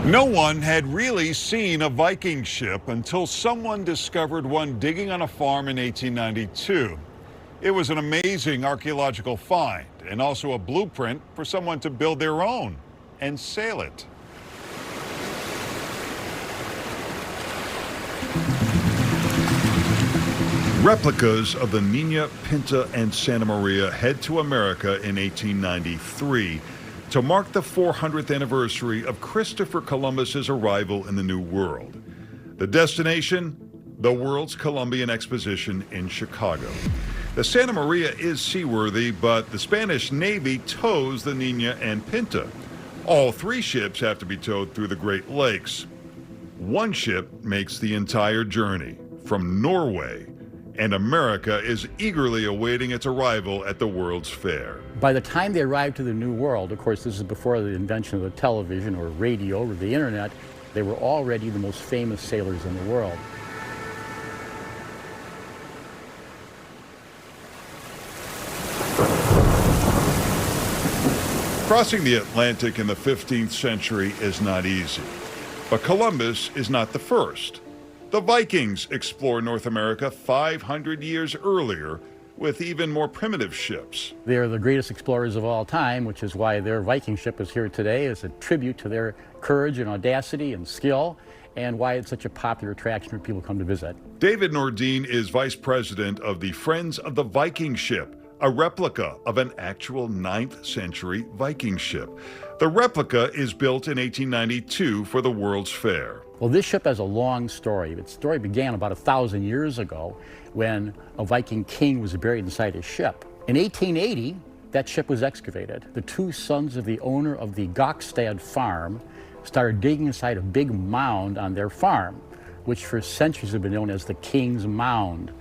No one had really seen a Viking ship until someone discovered one digging on a farm in 1892. It was an amazing archaeological find and also a blueprint for someone to build their own and sail it. Replicas of the Nina, Pinta, and Santa Maria head to America in 1893 to mark the 400th anniversary of Christopher Columbus's arrival in the New World. The destination? The World's Columbian Exposition in Chicago. The Santa Maria is seaworthy, but the Spanish Navy tows the Nina and Pinta. All three ships have to be towed through the Great Lakes. One ship makes the entire journey from Norway, and America is eagerly awaiting its arrival at the World's Fair. By the time they arrived to the New World, of course, this is before the invention of the television or radio or the internet, they were already the most famous sailors in the world. Crossing the Atlantic in the 15th century is not easy, but Columbus is not the first. The Vikings explored North America 500 years earlier with even more primitive ships. They're the greatest explorers of all time, which is why their Viking ship is here today as a tribute to their courage and audacity and skill, and why it's such a popular attraction for people to come to visit. David Nordine is vice president of the Friends of the Viking ship, a replica of an actual 9th century Viking ship. The replica is built in 1892 for the World's Fair. Well, this ship has a long story. Its story began about 1,000 years ago when a Viking king was buried inside his ship. In 1880, that ship was excavated. The two sons of the owner of the Gokstad farm started digging inside a big mound on their farm, which for centuries had been known as the King's Mound.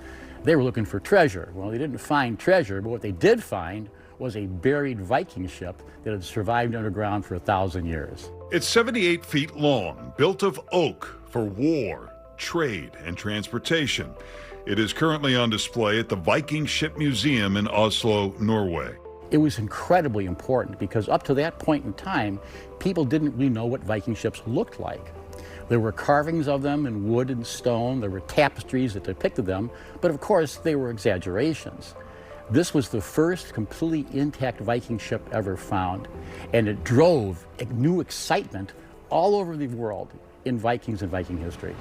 They were looking for treasure. Well, they didn't find treasure, but what they did find was a buried Viking ship that had survived underground for 1,000 years. It's 78 feet long, built of oak for war, trade, and transportation. It is currently on display at the Viking Ship Museum in Oslo, Norway. It was incredibly important because up to that point in time, people didn't really know what Viking ships looked like. There were carvings of them in wood and stone, there were tapestries that depicted them, but of course they were exaggerations. This was the first completely intact Viking ship ever found, and it drove new excitement all over the world in Vikings and Viking history.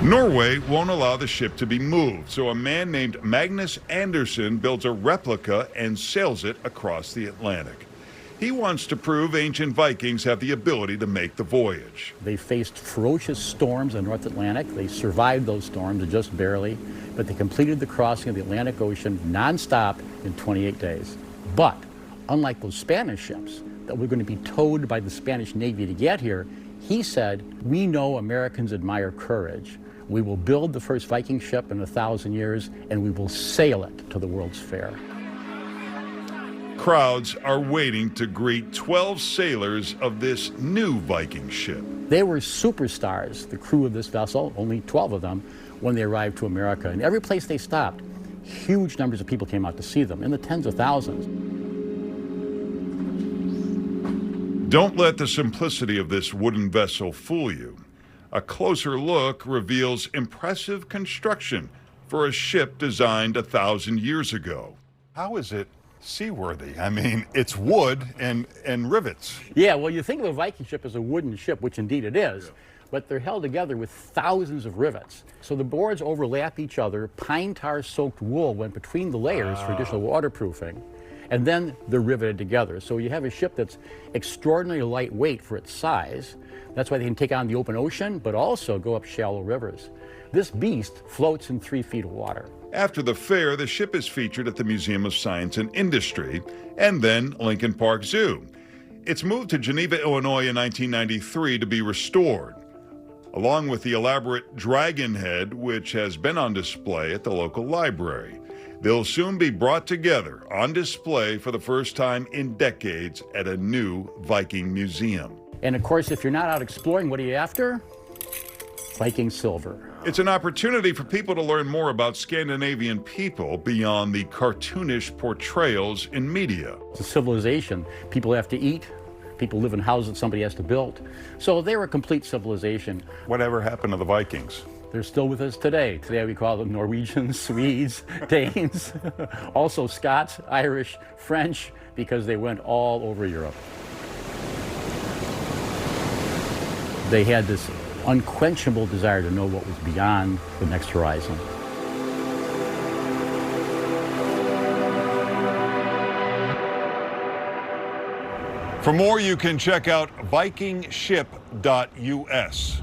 Norway won't allow the ship to be moved, so a man named Magnus Anderson builds a replica and sails it across the Atlantic. He wants to prove ancient Vikings have the ability to make the voyage. They faced ferocious storms in the North Atlantic. They survived those storms just barely, but they completed the crossing of the Atlantic Ocean nonstop in 28 days. But unlike those Spanish ships that were going to be towed by the Spanish Navy to get here, he said, "We know Americans admire courage. We will build the first Viking ship in 1,000 years, and we will sail it to the World's Fair." Crowds are waiting to greet 12 sailors of this new Viking ship. They were superstars, the crew of this vessel, only 12 of them, when they arrived to America. And every place they stopped, huge numbers of people came out to see them, in the tens of thousands. Don't let the simplicity of this wooden vessel fool you. A closer look reveals impressive construction for a ship designed 1,000 years ago. How is it seaworthy? I mean, it's wood and rivets. Yeah, well, you think of a Viking ship as a wooden ship, which indeed it is, but they're held together with thousands of rivets. So the boards overlap each other. Pine tar soaked wool went between the layers for additional waterproofing, and then they're riveted together. So you have a ship that's extraordinarily lightweight for its size. That's why they can take on the open ocean, but also go up shallow rivers. This beast floats in 3 feet of water. After the fair, the ship is featured at the Museum of Science and Industry and then Lincoln Park Zoo. It's moved to Geneva, Illinois in 1993 to be restored, along with the elaborate dragon head, which has been on display at the local library. They'll soon be brought together on display for the first time in decades at a new Viking museum. And of course, if you're not out exploring, what are you after? Viking silver. It's an opportunity for people to learn more about Scandinavian people beyond the cartoonish portrayals in media. It's a civilization. People have to eat, People live in houses that somebody has to build. So they were a complete civilization. Whatever happened to the Vikings? They're still with us today. Today we call them Norwegians, Swedes, Danes, also Scots, Irish, French, because they went all over Europe. They had this unquenchable desire to know what was beyond the next horizon. For more, you can check out vikingship.us.